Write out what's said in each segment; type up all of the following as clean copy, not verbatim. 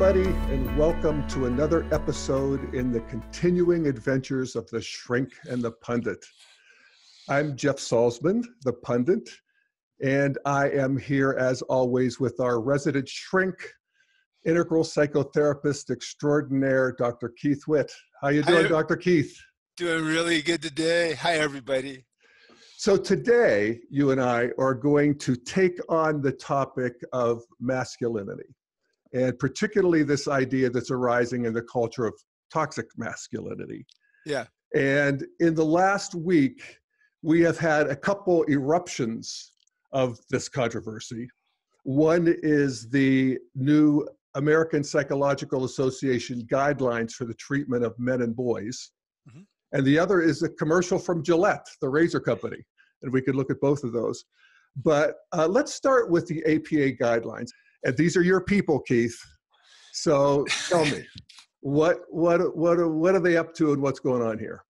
everybody, and welcome to another episode in the continuing adventures of the Shrink and the Pundit. I'm Jeff Salzman, the Pundit, and I am here as always with our resident shrink, integral psychotherapist extraordinaire, Dr. Keith Witt. How you doing, Dr. Keith? Doing really good today. Hi, everybody. So today, you and I are going to take on the topic of masculinity, and particularly this idea that's arising in the culture of toxic masculinity. Yeah. And in the last week, we have had a couple eruptions of this controversy. One is the new American Psychological Association guidelines for the treatment of men and boys. Mm-hmm. And the other is a commercial from Gillette, the razor company. And we could look at both of those. But let's start with the APA guidelines. And these are your people, Keith. So tell me, what are they up to and what's going on here?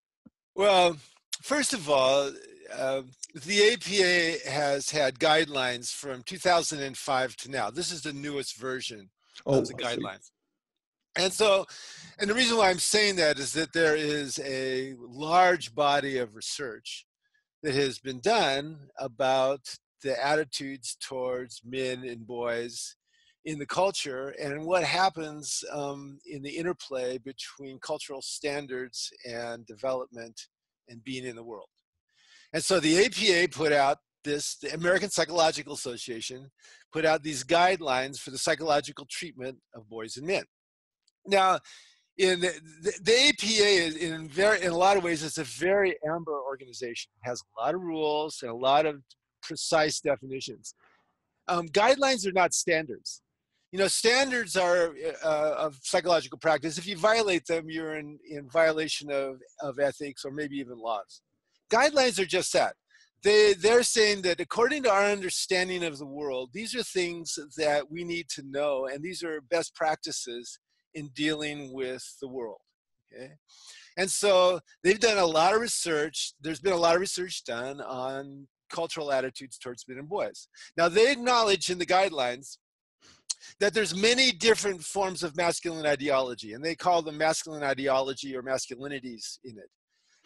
Well, first of all, the APA has had guidelines from 2005 to now. This is the newest version of the guidelines. And the reason why I'm saying that is that there is a large body of research that has been done about the attitudes towards men and boys in the culture and what happens in the interplay between cultural standards and development and being in the world. And so the APA put out the American Psychological Association put out these guidelines for the psychological treatment of boys and men. Now, in the APA is in a lot of ways, it's a very amber organization. It has a lot of rules and a lot of precise definitions. Guidelines are not standards. You know, standards are of psychological practice. If you violate them, you're in violation of ethics or maybe even laws. Guidelines are just that. They're saying that according to our understanding of the world, these are things that we need to know, and these are best practices in dealing with the world. Okay? And so they've done a lot of research. There's been a lot of research done on cultural attitudes towards men and boys. Now, they acknowledge in the guidelines that there's many different forms of masculine ideology, and they call them masculine ideology or masculinities in it.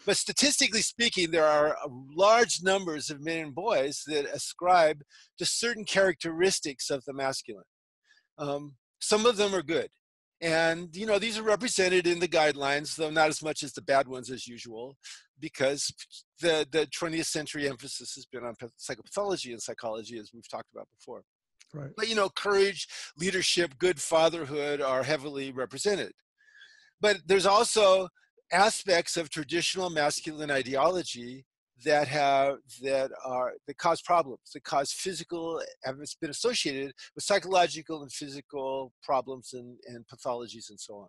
But statistically speaking, there are large numbers of men and boys that ascribe to certain characteristics of the masculine. Some of them are good. And, you know, these are represented in the guidelines, though not as much as the bad ones as usual, because the 20th century emphasis has been on psychopathology and psychology, as we've talked about before. Right. But, you know, courage, leadership, good fatherhood are heavily represented. But there's also aspects of traditional masculine ideology that cause problems, that cause physical, have been associated with psychological and physical problems and pathologies and so on.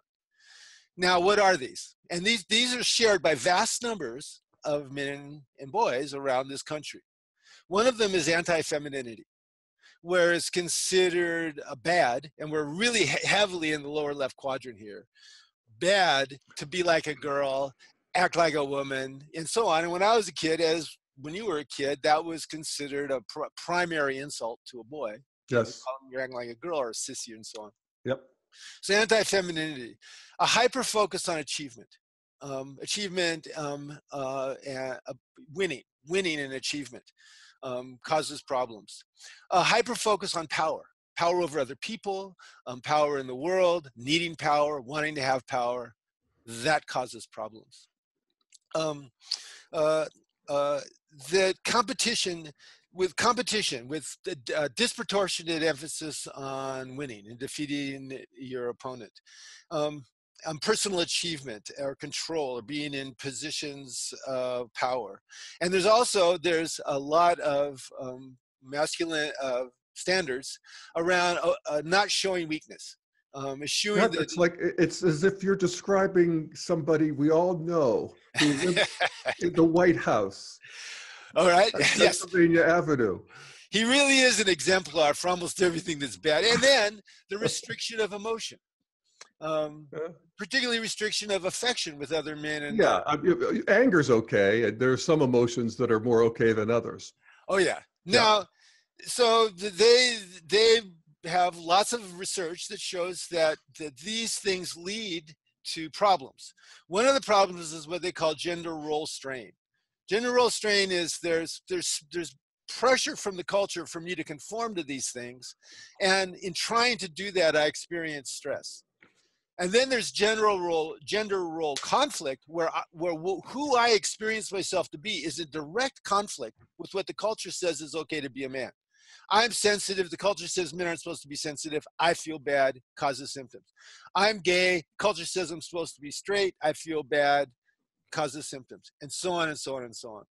Now, what are these? And these are shared by vast numbers of men and boys around this country. One of them is anti-femininity, where it's considered bad, and we're really heavily in the lower left quadrant here, bad to be like a girl, act like a woman, and so on. And when I was a kid, when you were a kid, that was considered a primary insult to a boy. Yes. You're acting like a girl or a sissy and so on. Yep. So anti-femininity, a hyper focus on achievement, winning and achievement causes problems. A hyper focus on power over other people, power in the world, needing power, wanting to have power, that causes problems. The competition with disproportionate emphasis on winning and defeating your opponent, personal achievement or control or being in positions of power. And there's a lot of masculine standards around not showing weakness. It's as if you're describing somebody we all know who lives in the White House. All right. Yes. Pennsylvania Avenue. He really is an exemplar for almost everything that's bad. And then the restriction of emotion, particularly restriction of affection with other men. Anger's okay. There are some emotions that are more okay than others. Oh yeah. Now, so they have lots of research that shows that these things lead to problems. One of the problems is what they call gender role strain. Gender role strain is there's pressure from the culture for me to conform to these things, and in trying to do that, I experience stress. And then there's gender role conflict, where who I experience myself to be is a direct conflict with what the culture says is okay to be a man. I'm sensitive. The culture says men aren't supposed to be sensitive. I feel bad, causes symptoms. I'm gay. Culture says I'm supposed to be straight. I feel bad, causes symptoms, and so on and so on and so on.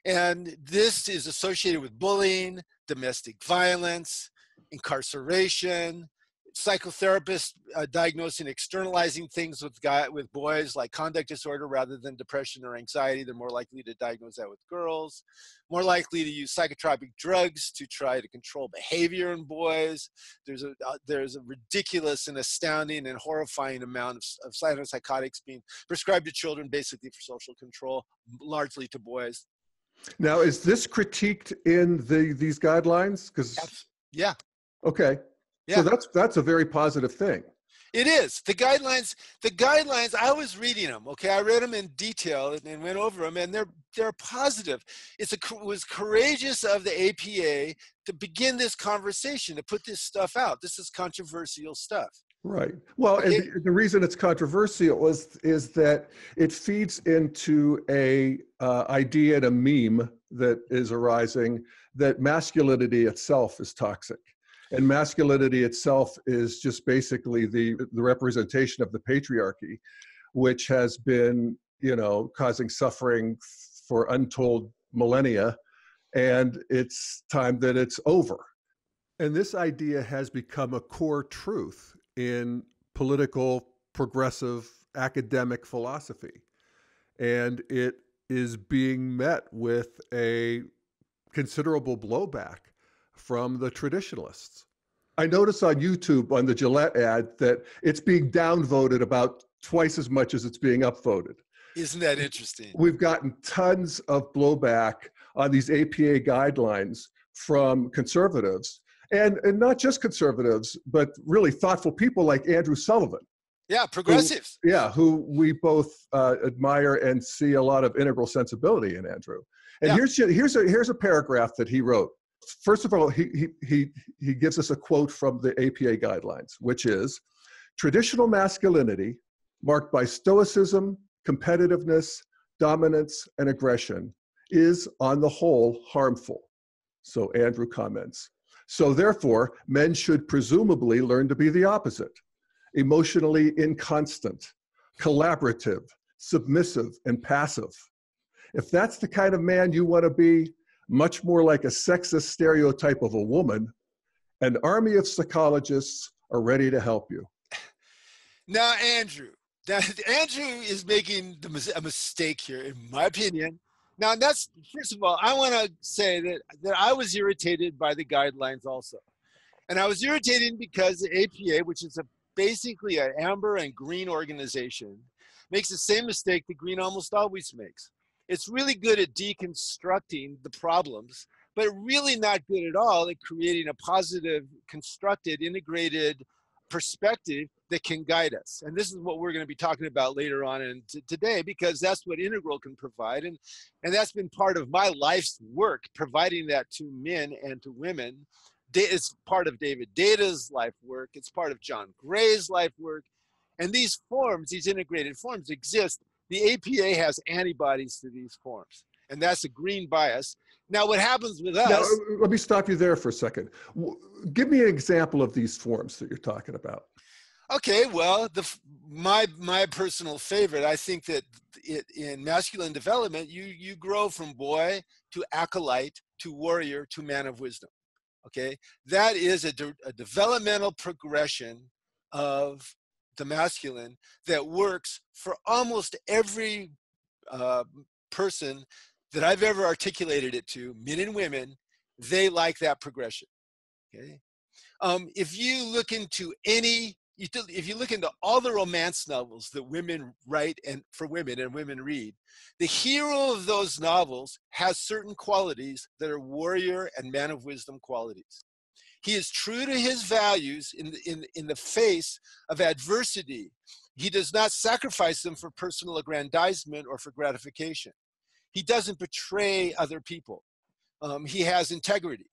And this is associated with bullying, domestic violence, incarceration, psychotherapists diagnosing externalizing things with boys like conduct disorder rather than depression or anxiety. They're more likely to diagnose that with girls, more likely to use psychotropic drugs to try to control behavior in boys. There's a ridiculous and astounding and horrifying amount of antipsychotics being prescribed to children, basically for social control, largely to boys. Now, is this critiqued in these guidelines? Yeah. Okay. Yeah. So that's a very positive thing. It is. The guidelines, I was reading them, okay? I read them in detail and went over them, and they're positive. It was courageous of the APA to begin this conversation, to put this stuff out. This is controversial stuff. Right. Well, okay. And the reason it's controversial is that it feeds into a idea and a meme that is arising that masculinity itself is toxic. And masculinity itself is just basically the representation of the patriarchy, which has been, causing suffering for untold millennia. And it's time that it's over. And this idea has become a core truth in political, progressive, academic philosophy. And it is being met with a considerable blowback from the traditionalists. I noticed on YouTube, on the Gillette ad, that it's being downvoted about twice as much as it's being upvoted. Isn't that interesting? We've gotten tons of blowback on these APA guidelines from conservatives, and not just conservatives, but really thoughtful people like Andrew Sullivan. Yeah, progressives. Who we both admire and see a lot of integral sensibility in Andrew. And here's a paragraph that he wrote. First of all, he gives us a quote from the APA guidelines, which is, traditional masculinity, marked by stoicism, competitiveness, dominance, and aggression, is on the whole harmful. So Andrew comments. So therefore, men should presumably learn to be the opposite: emotionally inconstant, collaborative, submissive, and passive. If that's the kind of man you want to be, much more like a sexist stereotype of a woman, an army of psychologists are ready to help you. Now, Andrew is making a mistake here, in my opinion. Now, that's, first of all, I want to say that I was irritated by the guidelines also. And I was irritated because the APA, which is basically an amber and green organization, makes the same mistake that green almost always makes. It's really good at deconstructing the problems, but really not good at all at creating a positive, constructed, integrated perspective that can guide us. And this is what we're going to be talking about later on today, because that's what Integral can provide. And that's been part of my life's work, providing that to men and to women. It's part of David Data's life work. It's part of John Gray's life work. And these forms, these integrated forms exist. The APA has antibodies to these forms, and that's a green bias. Now, what happens with us... Now, let me stop you there for a second. Give me an example of these forms that you're talking about. Okay, well, my personal favorite, I think that in masculine development, you grow from boy to acolyte to warrior to man of wisdom. Okay, that is a developmental progression of the masculine that works for almost every person that I've ever articulated it to, men and women. They like that progression. Okay, if you look into if you look into all the romance novels that women write and for women and women read, the hero of those novels has certain qualities that are warrior and man of wisdom qualities. He is true to his values in the face of adversity. He does not sacrifice them for personal aggrandizement or for gratification. He doesn't betray other people. He has integrity.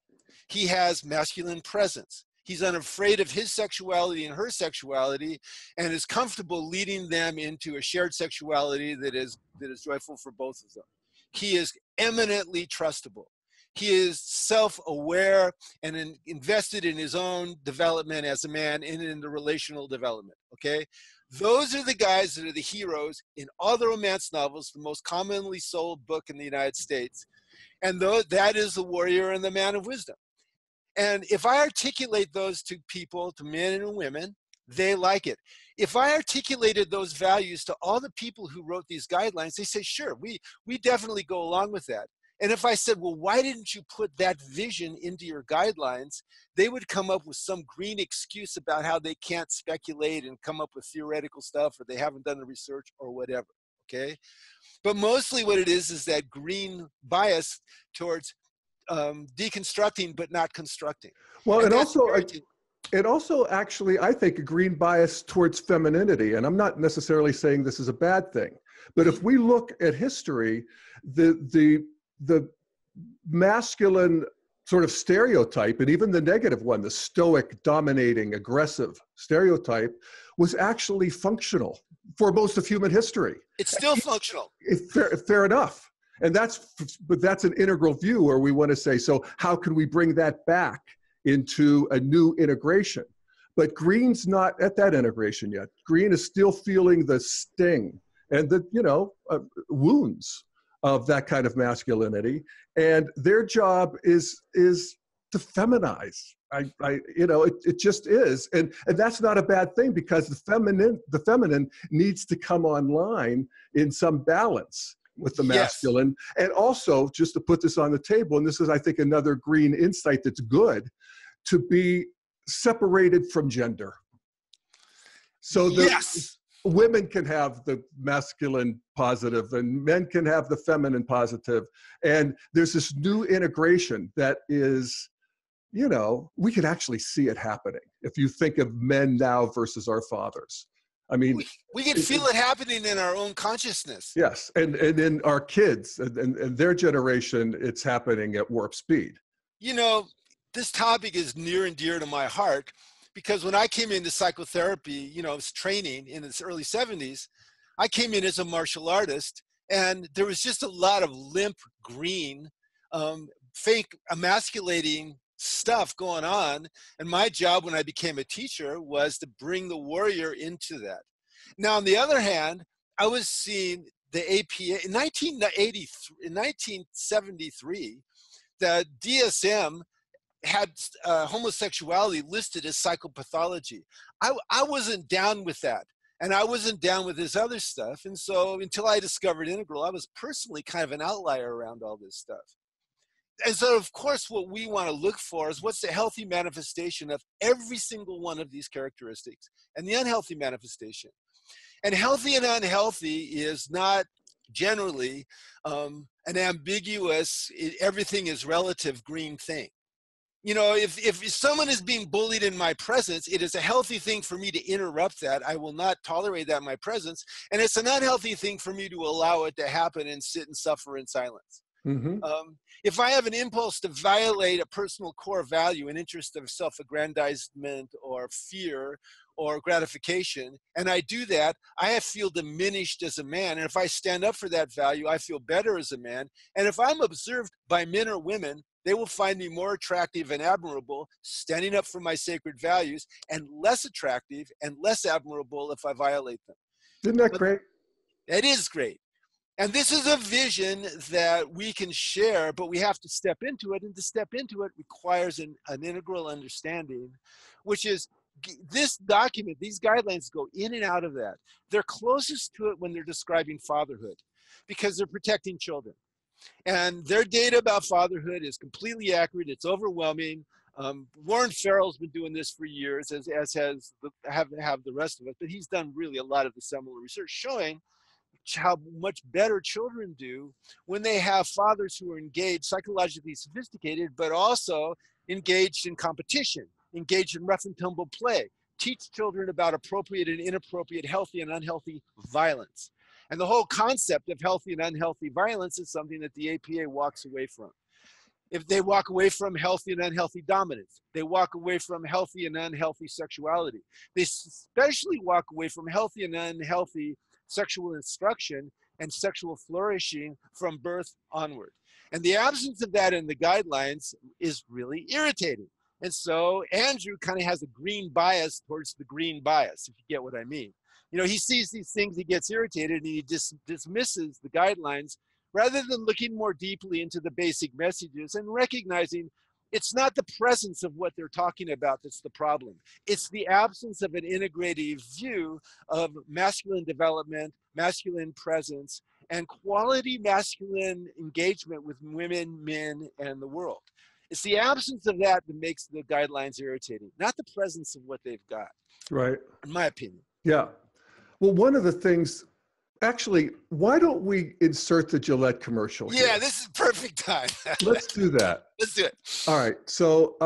He has masculine presence. He's unafraid of his sexuality and her sexuality, and is comfortable leading them into a shared sexuality that is joyful for both of them. He is eminently trustable. He is self-aware and invested in his own development as a man and in the relational development, okay? Those are the guys that are the heroes in all the romance novels, the most commonly sold book in the United States. And that is the warrior and the man of wisdom. And if I articulate those to people, to men and women, they like it. If I articulated those values to all the people who wrote these guidelines, they say, sure, we definitely go along with that. And if I said, well, why didn't you put that vision into your guidelines? They would come up with some green excuse about how they can't speculate and come up with theoretical stuff, or they haven't done the research or whatever, okay? But mostly what it is that green bias towards deconstructing but not constructing. Well, and also actually, I think, a green bias towards femininity. And I'm not necessarily saying this is a bad thing, but if we look at history, the masculine sort of stereotype, and even the negative one, the stoic, dominating, aggressive stereotype, was actually functional for most of human history. It's still functional. Fair enough. And that's an integral view where we want to say, so how can we bring that back into a new integration? But Green's not at that integration yet. Green is still feeling the sting and the wounds of that kind of masculinity, and their job is to feminize. It just is, and that's not a bad thing, because the feminine needs to come online in some balance with the masculine. Yes. And also, just to put this on the table, and this is, I think, another green insight that's good, to be separated from gender. So women can have the masculine positive and men can have the feminine positive. And there's this new integration that is, we can actually see it happening. If you think of men now versus our fathers. I mean, we can feel it happening in our own consciousness. Yes, and in our kids and their generation, it's happening at warp speed. This topic is near and dear to my heart, because when I came into psychotherapy, training in the early 70s, I came in as a martial artist, and there was just a lot of limp green, fake emasculating stuff going on. And my job when I became a teacher was to bring the warrior into that. Now, on the other hand, I was seeing the APA in 1973, the DSM had homosexuality listed as psychopathology. I wasn't down with that. And I wasn't down with this other stuff. And so until I discovered Integral, I was personally kind of an outlier around all this stuff. And so, of course, what we want to look for is what's the healthy manifestation of every single one of these characteristics and the unhealthy manifestation. And healthy and unhealthy is not generally an ambiguous, everything is relative green thing. If someone is being bullied in my presence, it is a healthy thing for me to interrupt that. I will not tolerate that in my presence. And it's an unhealthy thing for me to allow it to happen and sit and suffer in silence. Mm-hmm. If I have an impulse to violate a personal core value, an interest of self-aggrandizement or fear or gratification, and I do that, I feel diminished as a man. And if I stand up for that value, I feel better as a man. And if I'm observed by men or women, they will find me more attractive and admirable standing up for my sacred values, and less attractive and less admirable if I violate them. Isn't that great? It is great. And this is a vision that we can share, but we have to step into it. And to step into it requires an integral understanding, which is this document, these guidelines go in and out of that. They're closest to it when they're describing fatherhood, because they're protecting children. And their data about fatherhood is completely accurate. It's overwhelming. Warren Farrell's been doing this for years, as have the rest of us. But he's done really a lot of the seminal research showing how much better children do when they have fathers who are engaged, psychologically sophisticated, but also engaged in competition, engaged in rough and tumble play, teach children about appropriate and inappropriate, healthy and unhealthy violence. And the whole concept of healthy and unhealthy violence is something that the APA walks away from. If they walk away from healthy and unhealthy dominance, they walk away from healthy and unhealthy sexuality. They especially walk away from healthy and unhealthy sexual instruction and sexual flourishing from birth onward. And the absence of that in the guidelines is really irritating. And so Andrew kind of has a green bias towards the green bias, if you get what I mean. You know, he sees these things, he gets irritated, and he dismisses the guidelines rather than looking more deeply into the basic messages and recognizing it's not the presence of what they're talking about that's the problem. It's the absence of an integrative view of masculine development, masculine presence, and quality masculine engagement with women, men, and the world. It's the absence of that that makes the guidelines irritating, not the presence of what they've got. Right. In my opinion. Yeah. Well, one of the things, actually, why don't we insert the Gillette commercial here? Yeah, this is perfect time. Let's do that. Let's do it. All right. So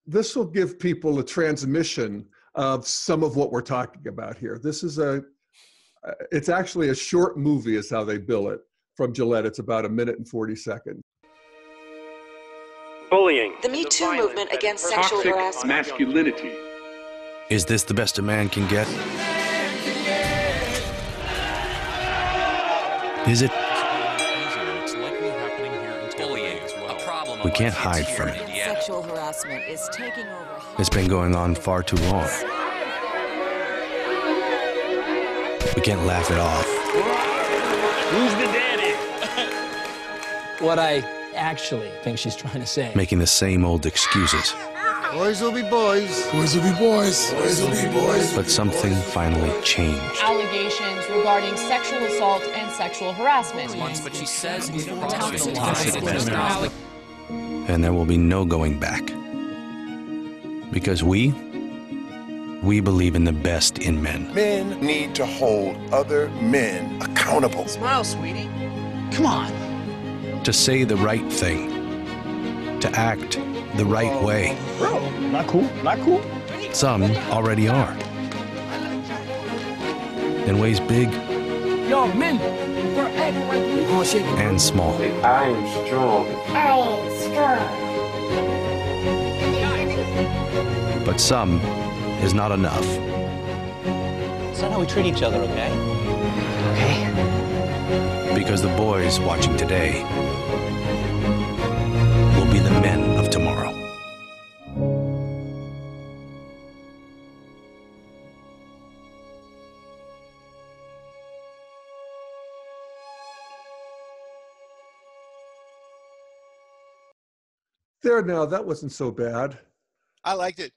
this will give people a transmission of some of what we're talking about here. This is it's actually a short movie is how they bill it from Gillette. It's about 1 minute and 40 seconds. Bullying. The Me Too movement against sexual harassment. Masculinity. Is this the best a man can get? Is it? Bullying, a problem. We can't hide from it. Sexual harassment is taking over. It's been going on far too long. We can't laugh it off. Who's the daddy? What I actually think she's trying to say. Making the same old excuses. Boys will be boys. Boys will be boys. Boys will be boys. But something finally changed. Allegations regarding sexual assault and sexual harassment. But she says And there will be no going back. Because we believe in the best in men. Men need to hold other men accountable. Smile, sweetie. Come on. To say the right thing. To act the right way. Bro, not cool, not cool. Some already are. In ways big Yo, men, we're acting like we gonna shake it. and small. I am strong. I am strong. But some is not enough. It's not how we treat each other, okay? Okay. Because the boys watching today will be the men of tomorrow. There now, that wasn't so bad. I liked it.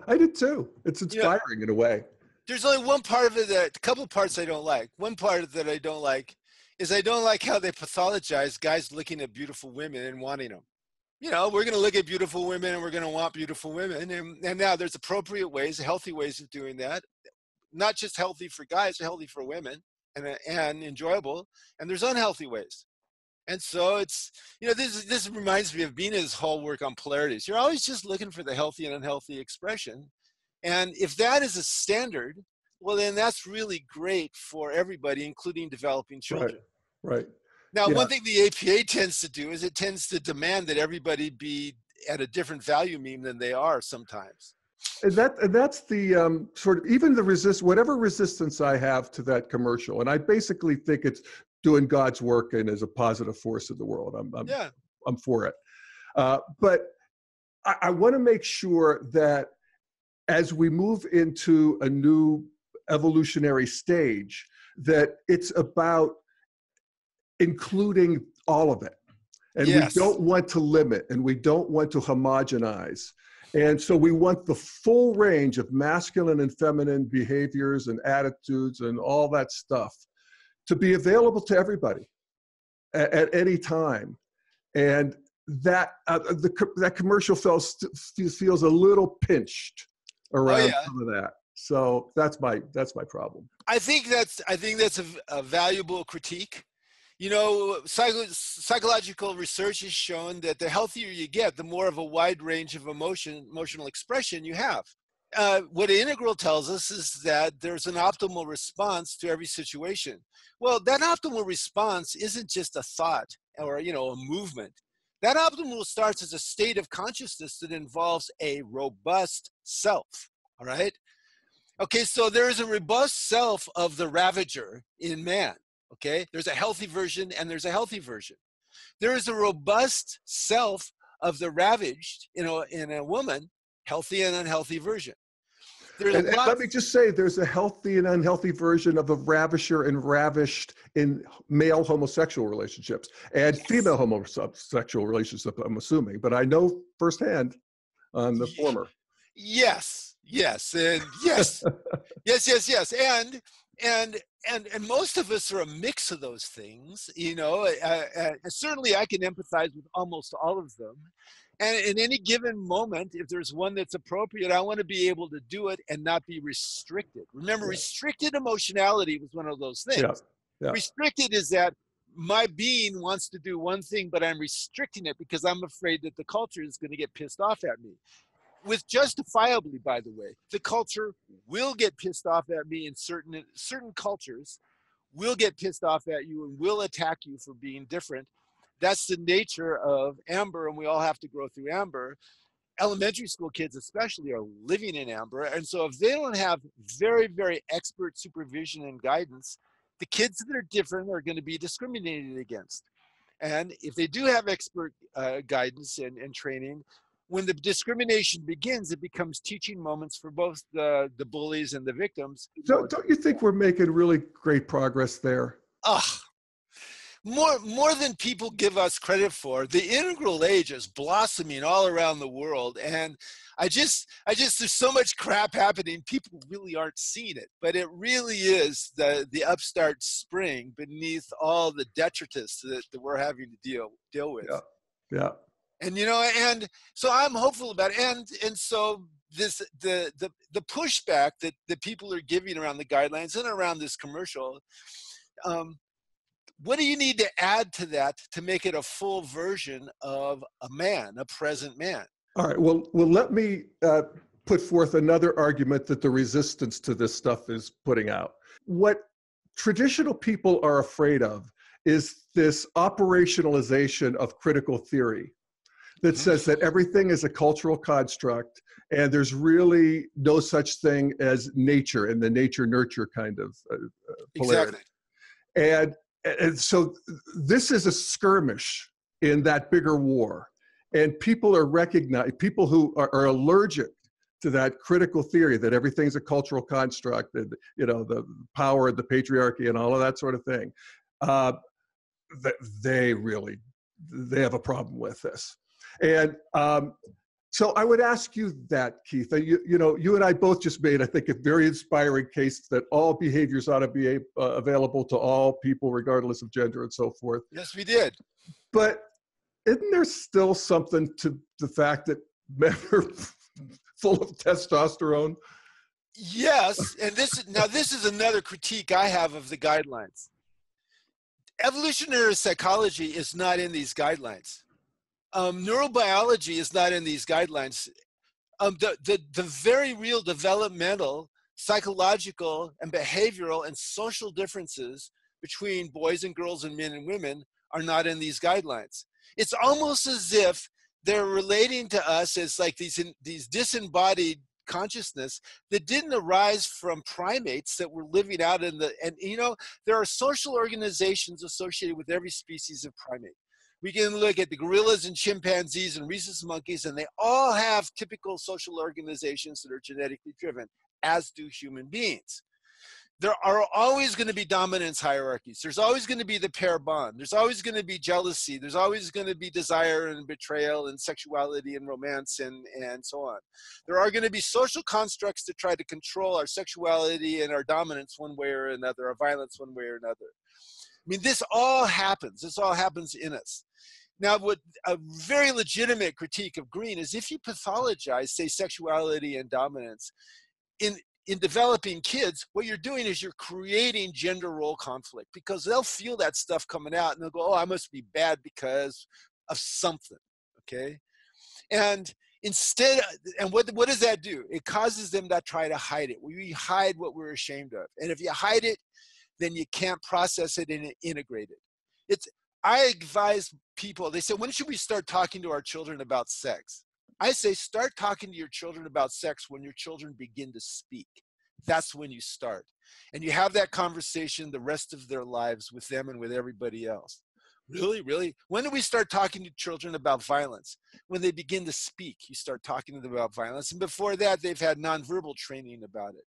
I did too. It's inspiring in a way. There's only one part of it a couple of parts I don't like. One part that I don't like is I don't like how they pathologize guys looking at beautiful women and wanting them. You know, we're going to look at beautiful women and we're going to want beautiful women. And now there's appropriate ways, healthy ways of doing that. Not just healthy for guys, healthy for women and enjoyable. And there's unhealthy ways. And so it's, you know, this reminds me of Bina's whole work on polarities. You're always just looking for the healthy and unhealthy expression. And if that is a standard, well, then that's really great for everybody, including developing children. Right. Now, one thing the APA tends to do is it tends to demand that everybody be at a different value mean than they are sometimes. And that's the sort of, even the whatever resistance I have to that commercial, and I basically think it's doing God's work and is a positive force in the world. I'm for it. But I want to make sure that as we move into a new evolutionary stage, that it's about including all of it. And we don't want to limit and we don't want to homogenize. And so we want the full range of masculine and feminine behaviors and attitudes and all that stuff to be available to everybody at any time. And that that commercial feels a little pinched around some of that. So that's my problem. I think that's a valuable critique. Psychological research has shown that the healthier you get, the more of a wide range of emotional expression you have. What integral tells us is that there's an optimal response to every situation. Well, that optimal response isn't just a thought or, a movement. That optimal starts as a state of consciousness that involves a robust self, all right? Okay, so there is a robust self of the ravager in man, okay? There's a healthy version and there's a healthy version. There is a robust self of the ravaged, in a woman, healthy and unhealthy version. And let me just say, there's a healthy and unhealthy version of the ravisher and ravished in male homosexual relationships and female homosexual relationships, I'm assuming. But I know firsthand on the former. Yes, and yes, yes. And most of us are a mix of those things, certainly I can empathize with almost all of them. And in any given moment, if there's one that's appropriate, I want to be able to do it and not be restricted. Remember, restricted emotionality was one of those things. Yeah. Restricted is that my being wants to do one thing, but I'm restricting it because I'm afraid that the culture is going to get pissed off at me. With justifiably, by the way, the culture will get pissed off at me in certain cultures, will get pissed off at you and will attack you for being different. That's the nature of amber, and we all have to grow through amber. Elementary school kids especially are living in amber, and so if they don't have very, very expert supervision and guidance, the kids that are different are going to be discriminated against. And if they do have expert guidance and training, when the discrimination begins, it becomes teaching moments for both the bullies and the victims. So don't you think we're making really great progress there? More than people give us credit for. The integral age is blossoming all around the world, and I just there's so much crap happening. People really aren't seeing it, but it really is the upstart spring beneath all the detritus that we're having to deal with. Yeah. And and so I'm hopeful about it. And so the pushback that people are giving around the guidelines and around this commercial. What do you need to add to that to make it a full version of a man, a present man? All right. Well, let me put forth another argument that the resistance to this stuff is putting out. What traditional people are afraid of is this operationalization of critical theory that says that everything is a cultural construct and there's really no such thing as nature and the nature-nurture kind of polarity. Exactly. And so this is a skirmish in that bigger war. And people who are allergic to that critical theory that everything's a cultural construct, and the power of the patriarchy and all of that sort of thing, they have a problem with this. And so I would ask you that, Keith. You and I both just made, I think, a very inspiring case that all behaviors ought to be available to all people, regardless of gender and so forth. Yes, we did. But isn't there still something to the fact that men are full of testosterone? Yes, and this is another critique I have of the guidelines. Evolutionary psychology is not in these guidelines. Neurobiology is not in these guidelines. The very real developmental, psychological, and behavioral and social differences between boys and girls and men and women are not in these guidelines. It's almost as if they're relating to us as like these disembodied consciousness that didn't arise from primates that were living out there are social organizations associated with every species of primate. We can look at the gorillas and chimpanzees and rhesus monkeys, and they all have typical social organizations that are genetically driven, as do human beings. There are always going to be dominance hierarchies. There's always going to be the pair bond. There's always going to be jealousy. There's always going to be desire and betrayal and sexuality and romance and so on. There are going to be social constructs to try to control our sexuality and our dominance one way or another, our violence one way or another. I mean, this all happens. This all happens in us. Now, what a very legitimate critique of Green is if you pathologize, say, sexuality and dominance, in developing kids, what you're doing is you're creating gender role conflict, because they'll feel that stuff coming out and they'll go, oh, I must be bad because of something, okay? And instead, and what does that do? It causes them to try to hide it. We hide what we're ashamed of. And if you hide it, then you can't process it and integrate it. I advise people, they say, when should we start talking to our children about sex? I say, start talking to your children about sex when your children begin to speak. That's when you start. And you have that conversation the rest of their lives with them and with everybody else. Really, really? When do we start talking to children about violence? When they begin to speak, you start talking to them about violence. And before that, they've had nonverbal training about it.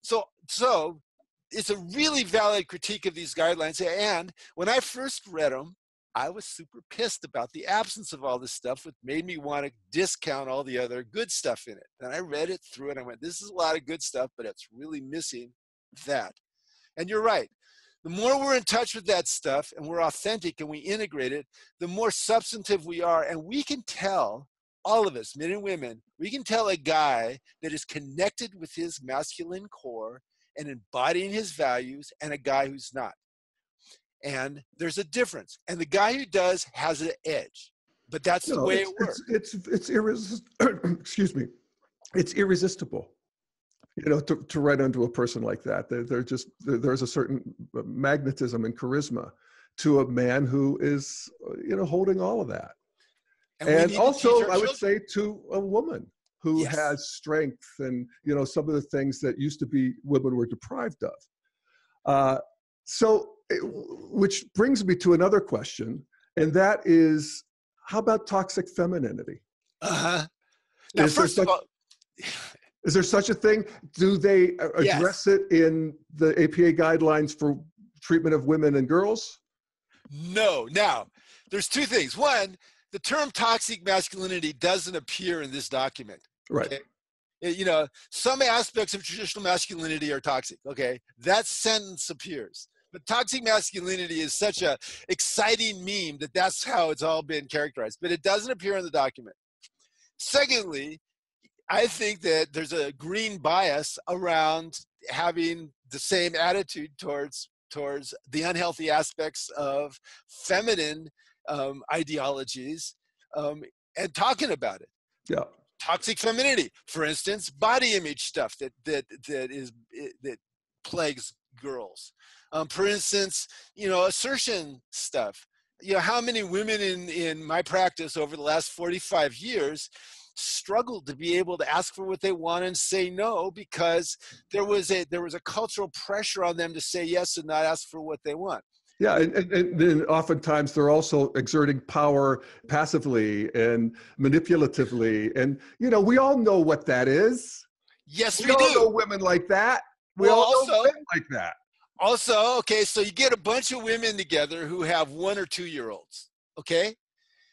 So it's a really valid critique of these guidelines. And when I first read them, I was super pissed about the absence of all this stuff, which made me want to discount all the other good stuff in it. And I read it through and I went, this is a lot of good stuff, but it's really missing that. And you're right. The more we're in touch with that stuff and we're authentic and we integrate it, the more substantive we are. And we can tell, all of us, men and women, we can tell a guy that is connected with his masculine core and embodying his values and a guy who's not. And there's a difference. And the guy who does has an edge. But that's the way it works. It's irresistible. Excuse me. It's irresistible. You know, to run into a person like that. There's a certain magnetism and charisma to a man who is, you know, holding all of that. And also, I would say, to a woman who has strength and, you know, some of the things that used to be women were deprived of. Which brings me to another question, and that is, how about toxic femininity? Now, first of all, is there such a thing? Do they address it in the APA guidelines for treatment of women and girls? No. Now, there's two things. One, the term toxic masculinity doesn't appear in this document. Right. Okay? You know, some aspects of traditional masculinity are toxic. Okay, that sentence appears. But toxic masculinity is such a exciting meme that that's how it's all been characterized. But it doesn't appear in the document. Secondly, I think that there's a green bias around having the same attitude towards the unhealthy aspects of feminine ideologies and talking about it. Yeah. Toxic femininity, for instance, body image stuff that plagues girls. For instance, you know, assertion stuff. You know, how many women in my practice over the last 45 years struggled to be able to ask for what they want and say no, because there was a cultural pressure on them to say yes and not ask for what they want. Yeah, and then oftentimes they're also exerting power passively and manipulatively. And, you know, we all know what that is. Yes, we all do. know women like that. We all know men like that. Also, okay, so you get a bunch of women together who have 1 or 2 year olds, okay?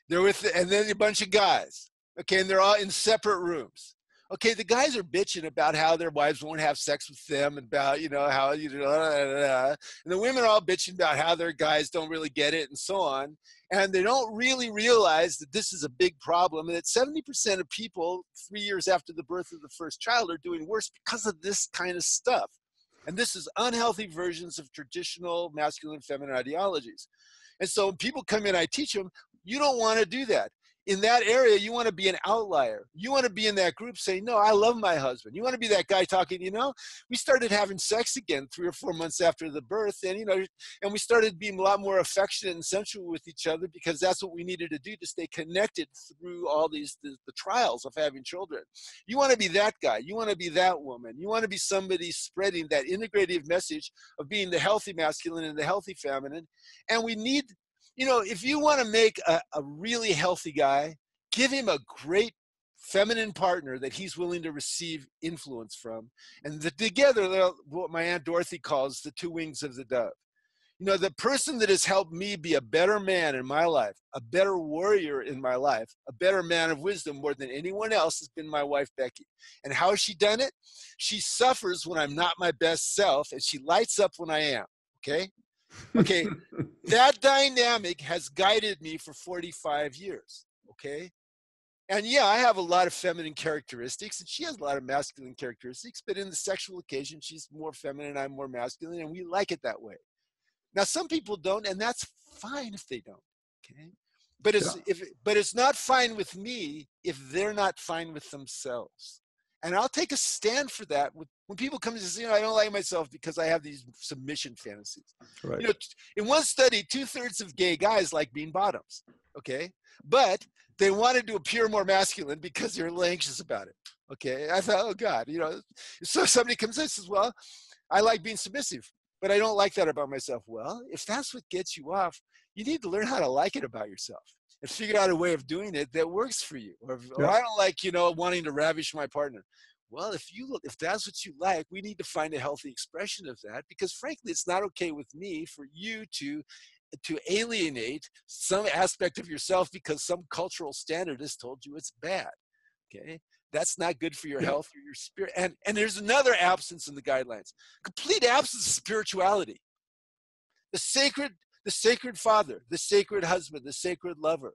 And then a bunch of guys, okay, and they're all in separate rooms. Okay, the guys are bitching about how their wives won't have sex with them, and about, you know, how, you know, and the women are all bitching about how their guys don't really get it and so on. And they don't really realize that this is a big problem, and that 70% of people 3 years after the birth of the first child are doing worse because of this kind of stuff. And this is unhealthy versions of traditional masculine feminine ideologies. And so when people come in, I teach them, you don't want to do that. In that area, you want to be an outlier. You want to be in that group saying, no, I love my husband. You want to be that guy talking, you know, we started having sex again 3 or 4 months after the birth. And, you know, and we started being a lot more affectionate and sensual with each other, because that's what we needed to do to stay connected through all the trials of having children. You want to be that guy. You want to be that woman. You want to be somebody spreading that integrative message of being the healthy masculine and the healthy feminine. And we need, you know, if you want to make a really healthy guy, give him a great feminine partner that he's willing to receive influence from. And together, what my Aunt Dorothy calls the 2 wings of the dove. You know, the person that has helped me be a better man in my life, a better warrior in my life, a better man of wisdom more than anyone else has been my wife, Becky. And how has she done it? She suffers when I'm not my best self, and she lights up when I am, okay? Okay, that dynamic has guided me for 45 years, okay? And yeah, I have a lot of feminine characteristics, and she has a lot of masculine characteristics, but in the sexual occasion, she's more feminine, I'm more masculine, and we like it that way. Now, some people don't, and that's fine if they don't, okay? But it's not fine with me if they're not fine with themselves. And I'll take a stand for that when people come and say, I don't like myself because I have these submission fantasies. Right. In one study, 2/3 of gay guys like being bottoms, okay? But they wanted to appear more masculine because they're a little anxious about it, okay? I thought, oh God, so somebody comes in and says, well, I like being submissive, but I don't like that about myself. Well, if that's what gets you off, you need to learn how to like it about yourself and figure out a way of doing it that works for you. Or I don't like, wanting to ravish my partner. Well, if that's what you like, we need to find a healthy expression of that, because frankly, it's not okay with me for you to alienate some aspect of yourself because some cultural standard has told you it's bad. Okay. That's not good for your health or your spirit. And there's another absence in the guidelines, complete absence of spirituality. The sacred father, the sacred husband, the sacred lover,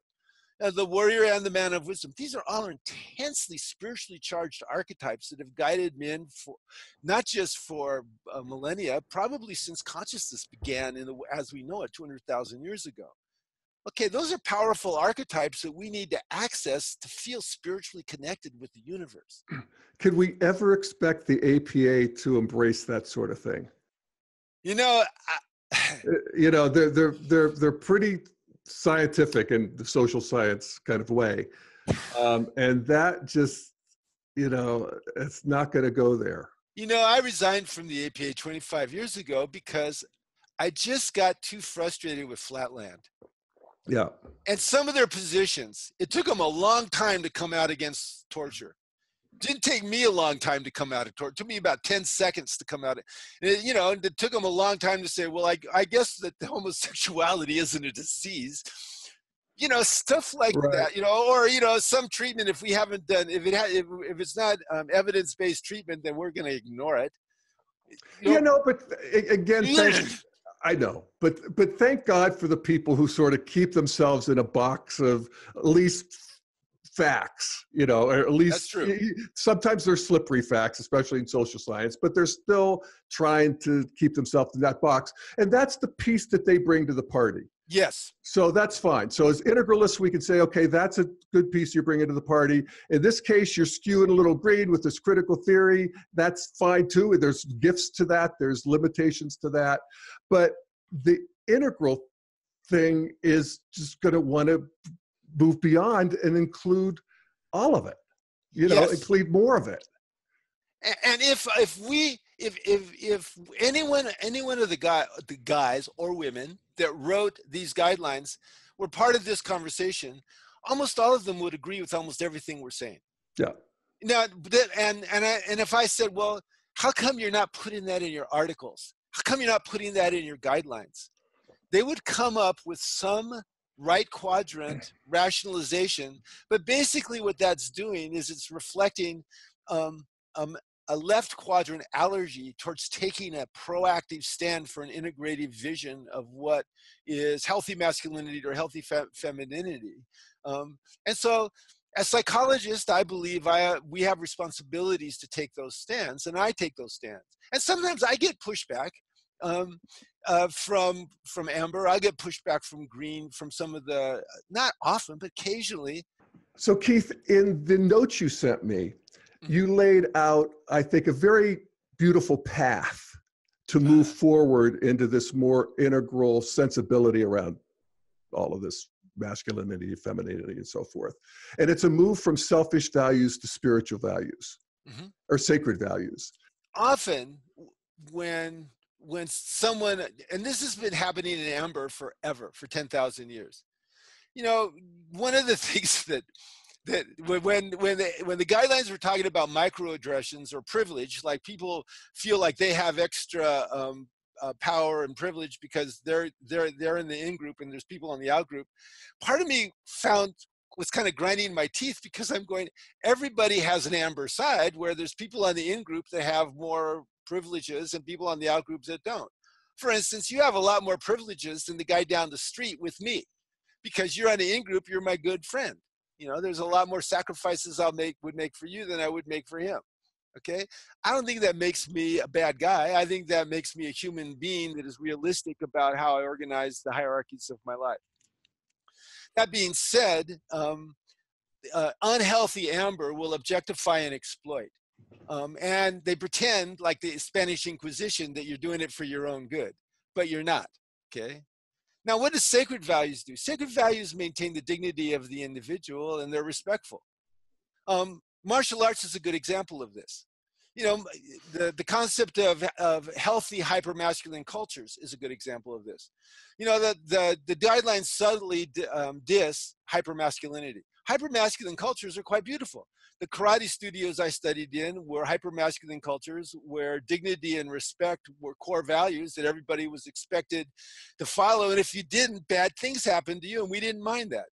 the warrior and the man of wisdom. These are all intensely spiritually charged archetypes that have guided men for not just for millennia, probably since consciousness began as we know it 200,000 years ago. Okay, those are powerful archetypes that we need to access to feel spiritually connected with the universe. Could we ever expect the APA to embrace that sort of thing? They're pretty scientific in the social science kind of way. And that just, it's not going to go there. I resigned from the APA 25 years ago because I just got too frustrated with Flatland. Yeah. And some of their positions, it took them a long time to come out against torture. Didn't take me a long time to come out of torture. It took me about 10 seconds to come out. It took them a long time to say, well, I guess that the homosexuality isn't a disease. Stuff like that, or, some treatment, if we haven't done, if it's not evidence-based treatment, then we're going to ignore it. But again, I know, but thank God for the people who sort of keep themselves in a box of at least facts, or at least that's true. Sometimes they're slippery facts, especially in social science, but they're still trying to keep themselves in that box. And that's the piece that they bring to the party. Yes. So that's fine. So as integralists, we can say, okay, that's a good piece you're bringing to the party. In this case, you're skewing a little green with this critical theory. That's fine too. There's gifts to that. There's limitations to that. But the integral thing is just going to want to move beyond and include all of it, include more of it. And if anyone of the guys or women that wrote these guidelines were part of this conversation, almost all of them would agree with almost everything we're saying. Yeah. Now, and if I said, well, how come you're not putting that in your articles? How come you're not putting that in your guidelines? They would come up with some right quadrant rationalization, but basically what that's doing is it's reflecting a left quadrant allergy towards taking a proactive stand for an integrative vision of what is healthy masculinity or healthy femininity. And so as psychologists, I believe we have responsibilities to take those stands, and I take those stands. And sometimes I get pushback from Amber. I get pushback from Green, from some of the, not often, but occasionally. So Keith, in the notes you sent me, you laid out, I think, a very beautiful path to move forward into this more integral sensibility around all of this masculinity, femininity, and so forth. And it's a move from selfish values to spiritual values, or sacred values. Often when someone, and this has been happening in Amber forever, for 10,000 years. One of the things that when the guidelines were talking about microaggressions or privilege, like people feel like they have extra power and privilege because they're in the in group and there's people on the out group. Part of me was kind of grinding my teeth because I'm going, everybody has an Amber side where there's people on the in group that have more privileges and people on the out groups that don't. For instance, you have a lot more privileges than the guy down the street with me because you're on the in group, you're my good friend. You know, there's a lot more sacrifices would make for you than I would make for him. Okay, I don't think that makes me a bad guy. I think that makes me a human being that is realistic about how I organize the hierarchies of my life. That being said, unhealthy amber will objectify and exploit. And they pretend, like the Spanish Inquisition, that you're doing it for your own good, but you're not, okay? Now, what do sacred values do? Sacred values maintain the dignity of the individual, and they're respectful. Martial arts is a good example of this. You know, the concept of healthy hypermasculine cultures is a good example of this. You know, the guidelines subtly diss hypermasculinity. Hypermasculine cultures are quite beautiful. The karate studios I studied in were hypermasculine cultures where dignity and respect were core values that everybody was expected to follow. And if you didn't, bad things happened to you, and we didn't mind that.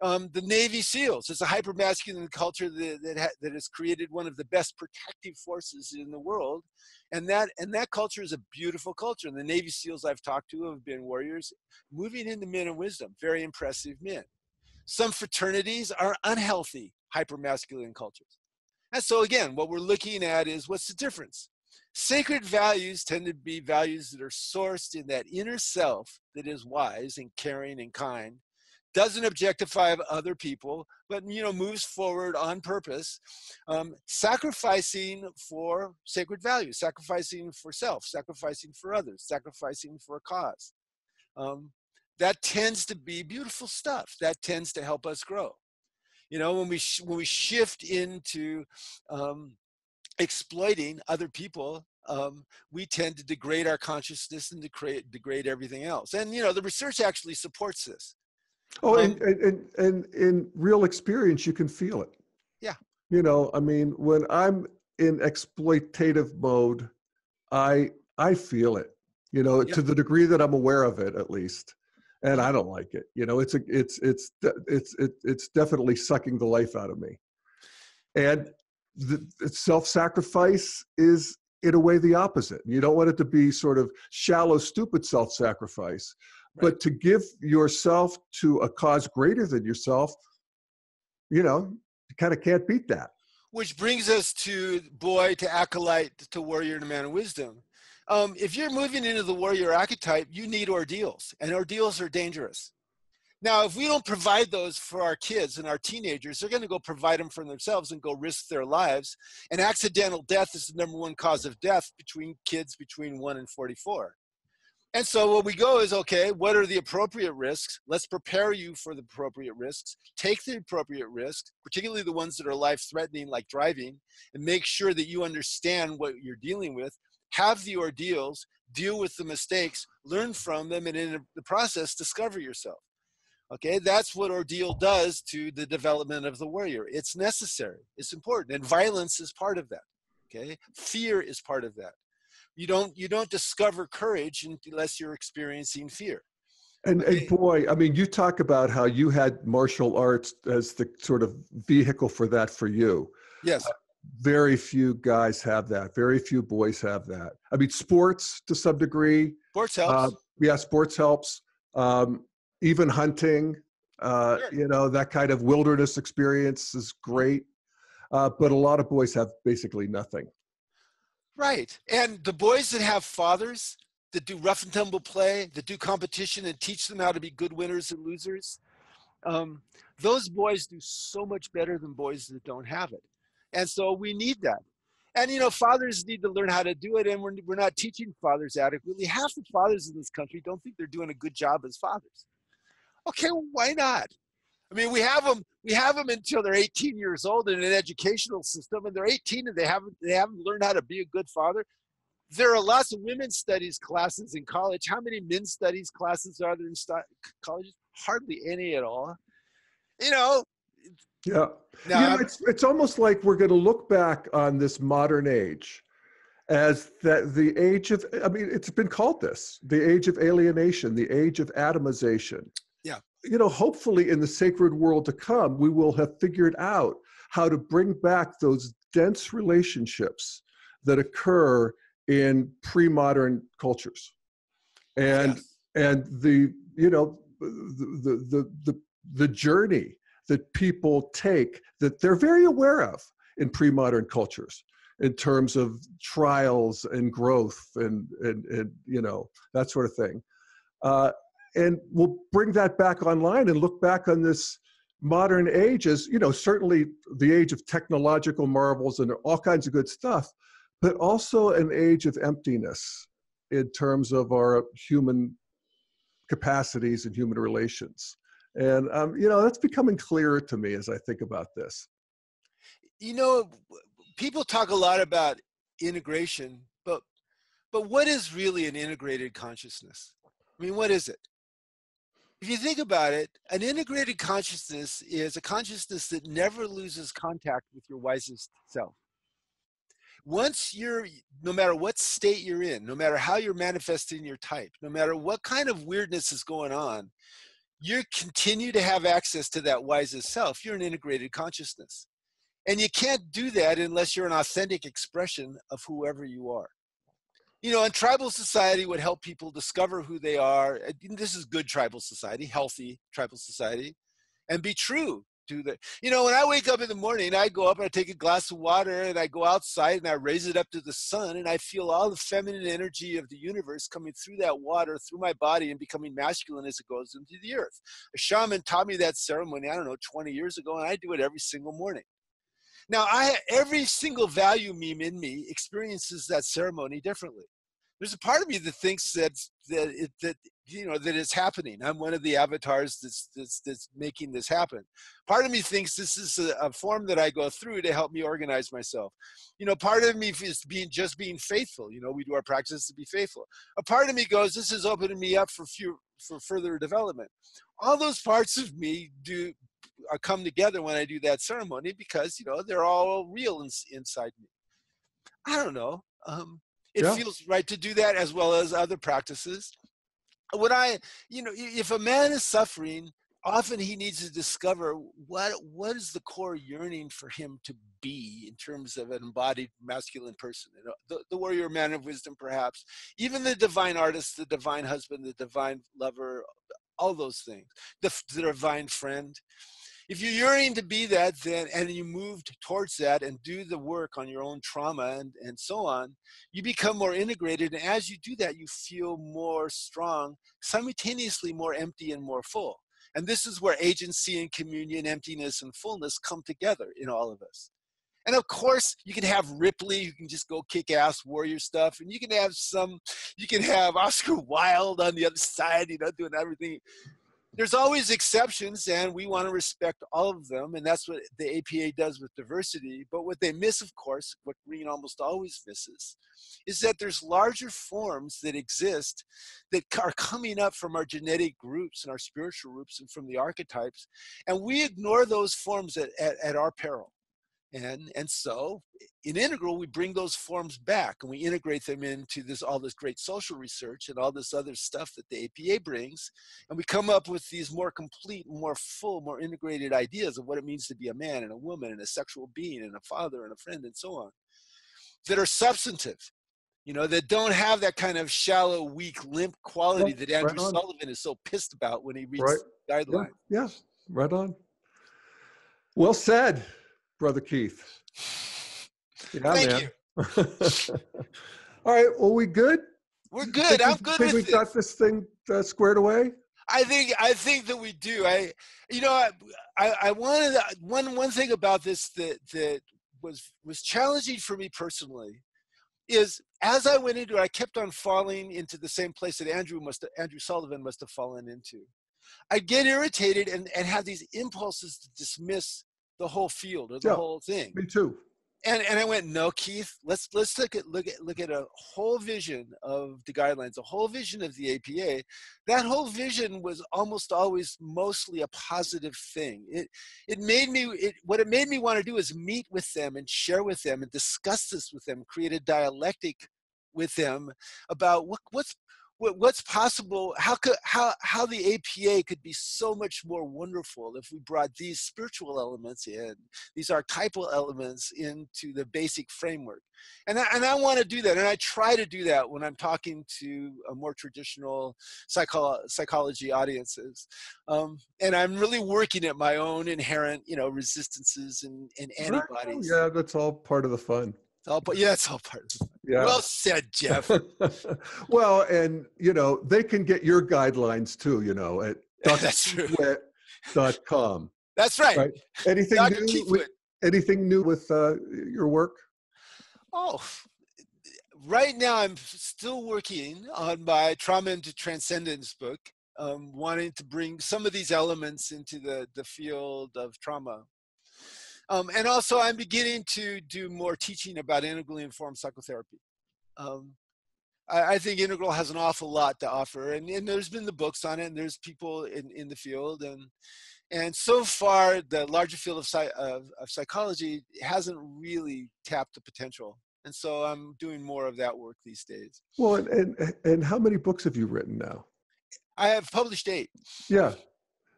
The Navy SEALs is a hypermasculine culture that has created one of the best protective forces in the world. And that culture is a beautiful culture. And the Navy SEALs I've talked to have been warriors moving into men of wisdom, very impressive men. Some fraternities are unhealthy hypermasculine cultures. And so again, what we're looking at is what's the difference? Sacred values tend to be values that are sourced in that inner self that is wise and caring and kind, doesn't objectify other people, but, you know, moves forward on purpose, sacrificing for sacred values, sacrificing for self, sacrificing for others, sacrificing for a cause. That tends to be beautiful stuff. That tends to help us grow. You know, when we shift into exploiting other people, we tend to degrade our consciousness and degrade everything else. And, you know, the research actually supports this. Oh, and in real experience, you can feel it. Yeah. You know, I mean, when I'm in exploitative mode, I feel it, you know, to the degree that I'm aware of it, at least. And I don't like it. You know, it's definitely sucking the life out of me. And the self-sacrifice is, in a way, the opposite. You don't want it to be sort of shallow, stupid self-sacrifice, but to give yourself to a cause greater than yourself, you know, you kind of can't beat that. Which brings us to boy, to acolyte, to warrior, to man of wisdom. If you're moving into the warrior archetype, you need ordeals, and ordeals are dangerous. Now, if we don't provide those for our kids and our teenagers, they're going to go provide them for themselves and go risk their lives. And accidental death is the #1 cause of death between kids between 1 and 44. And so what we go is, okay, what are the appropriate risks? Let's prepare you for the appropriate risks. Take the appropriate risks, particularly the ones that are life-threatening, like driving, and make sure that you understand what you're dealing with. Have the ordeals, deal with the mistakes, learn from them, and in the process, discover yourself. Okay, that's what ordeal does to the development of the warrior. It's necessary, it's important, and violence is part of that. Okay, fear is part of that. You don't discover courage unless you're experiencing fear. And boy, I mean, you talk about how you had martial arts as the sort of vehicle for that for you. Yes. Very few guys have that. Very few boys have that. I mean, sports to some degree. Sports helps. Yeah, sports helps. Even hunting, Sure. you know, that kind of wilderness experience is great. But a lot of boys have basically nothing. Right. And the boys that have fathers that do rough and tumble play, that do competition and teach them how to be good winners and losers, those boys do so much better than boys that don't have it. And so we need that. And, you know, fathers need to learn how to do it, and we're not teaching fathers adequately. Half the fathers in this country don't think they're doing a good job as fathers. Okay, well, why not? I mean, we have them until they're 18 years old in an educational system, and they're 18 and they haven't learned how to be a good father. There are lots of women's studies classes in college. How many men's studies classes are there in colleges? Hardly any at all. You know. Yeah. Now, it's almost like we're going to look back on this modern age as the age of, I mean, it's been called this, the age of alienation, the age of atomization. Yeah. You know, hopefully in the sacred world to come, we will have figured out how to bring back those dense relationships that occur in pre-modern cultures. And, yes. and the, you know, the journey that people take that they're very aware of in pre-modern cultures in terms of trials and growth and you know, that sort of thing. And we'll bring that back online and look back on this modern age as, you know, certainly the age of technological marvels and all kinds of good stuff, but also an age of emptiness in terms of our human capacities and human relations. And, you know, that's becoming clearer to me as I think about this. You know, people talk a lot about integration, but what is really an integrated consciousness? I mean, what is it? If you think about it, an integrated consciousness is a consciousness that never loses contact with your wisest self. Once you're, no matter what state you're in, no matter how you're manifesting your type, no matter what kind of weirdness is going on, you continue to have access to that wisest self. You're an integrated consciousness. And you can't do that unless you're an authentic expression of whoever you are. You know, and tribal society would help people discover who they are. This is good tribal society, healthy tribal society, and be true to the, you know, when I wake up in the morning, I go up and I take a glass of water and I go outside and I raise it up to the sun and I feel all the feminine energy of the universe coming through that water, through my body and becoming masculine as it goes into the earth. A shaman taught me that ceremony, I don't know, 20 years ago, and I do it every single morning. Now, every single value meme in me experiences that ceremony differently. There's a part of me that thinks that you know, that it's happening. I'm one of the avatars that's making this happen. Part of me thinks this is a form that I go through to help me organize myself. You know, part of me is just being faithful. You know, we do our practice to be faithful. A part of me goes, this is opening me up for further development. All those parts of me come together when I do that ceremony because, you know, they're all real inside me. I don't know. It feels right to do that as well as other practices. You know, if a man is suffering, often he needs to discover what is the core yearning for him to be in terms of an embodied masculine person. You know, the warrior man of wisdom, perhaps, even the divine artist, the divine husband, the divine lover, all those things, the divine friend. If you're yearning to be that, then, and you move towards that and do the work on your own trauma and so on, you become more integrated. And as you do that, you feel more strong, simultaneously more empty and more full. And this is where agency and communion, emptiness and fullness come together in all of us. And of course, you can have Ripley, who can just go kick ass warrior stuff. And you can have Oscar Wilde on the other side, you know, doing everything. There's always exceptions, and we want to respect all of them, and that's what the APA does with diversity. But what they miss, of course, what Green almost always misses, is that there's larger forms that exist that are coming up from our genetic groups and our spiritual groups and from the archetypes, and we ignore those forms at our peril. And so in Integral, we bring those forms back and we integrate them into all this great social research and all this other stuff that the APA brings. And we come up with these more complete, more full, more integrated ideas of what it means to be a man and a woman and a sexual being and a father and a friend and so on, that are substantive, you know, that don't have that kind of shallow, weak, limp quality that Andrew Sullivan is so pissed about when he reads the guidelines. Yeah, right on. Well said, Brother Keith. Yeah, Thank you. All right, well, we good? We're good. I'm good with this. We got this thing squared away? I think that we do. I wanted one thing about this that was challenging for me personally is as I went into it, I kept on falling into the same place that Andrew Sullivan must have fallen into. I'd get irritated and have these impulses to dismiss the whole field or the whole thing. Me too. And I went, no, Keith, let's look at a whole vision of the guidelines, a whole vision of the APA. That whole vision was almost always mostly a positive thing. What it made me want to do is meet with them and share with them and discuss this with them, create a dialectic with them about what's possible, how the APA could be so much more wonderful if we brought these spiritual elements in, these archetypal elements into the basic framework. And I want to do that, and I try to do that when I'm talking to a more traditional psychology audiences. And I'm really working at my own inherent, resistances and antibodies. Yeah, that's all part of the fun. It's all part of it. Yeah. Well said, Jeff. Well, and they can get your guidelines too, at That's true. drkeith.com. That's right. Anything new with your work? Oh, right now I'm still working on my Trauma into Transcendence book, wanting to bring some of these elements into the field of trauma. And also I'm beginning to do more teaching about integrally informed psychotherapy. I think Integral has an awful lot to offer, and there's been the books on it, and there's people in the field, and so far the larger field of psychology hasn't really tapped the potential, and so I'm doing more of that work these days. Well, and how many books have you written now? I have published 8. Yeah,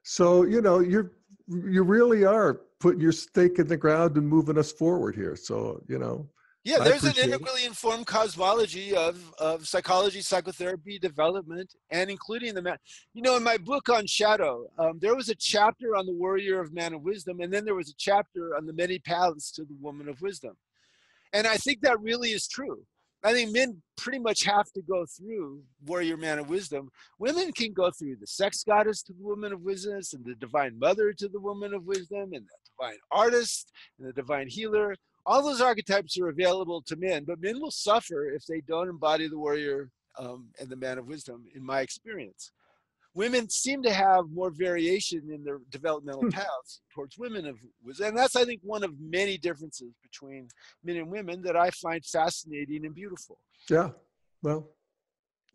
so you really are putting your stake in the ground and moving us forward here. So yeah, there's an integrally informed cosmology of psychology, psychotherapy, development, and including in my book on shadow, there was a chapter on the warrior of man of wisdom, and then there was a chapter on the many paths to the woman of wisdom. And I think that really is true. I think men pretty much have to go through warrior man of wisdom. Women can go through the sex goddess to the woman of wisdom, and the divine mother to the woman of wisdom, and the divine artist, and the divine healer. All those archetypes are available to men, but men will suffer if they don't embody the warrior and the man of wisdom, in my experience. Women seem to have more variation in their developmental paths towards women of wisdom. And that's, I think, one of many differences between men and women that I find fascinating and beautiful. Yeah, well,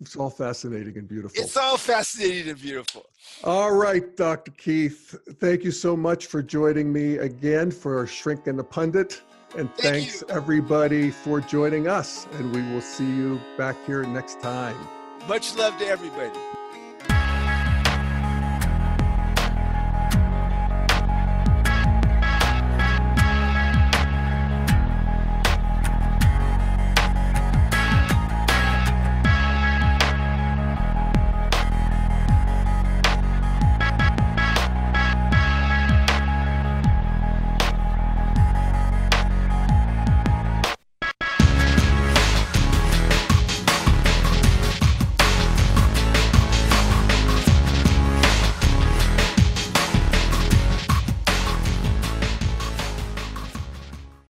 it's all fascinating and beautiful. It's all fascinating and beautiful. All right, Dr. Keith, thank you so much for joining me again for Shrink and the Pundit. And thanks everybody for joining us. And we will see you back here next time. Much love to everybody.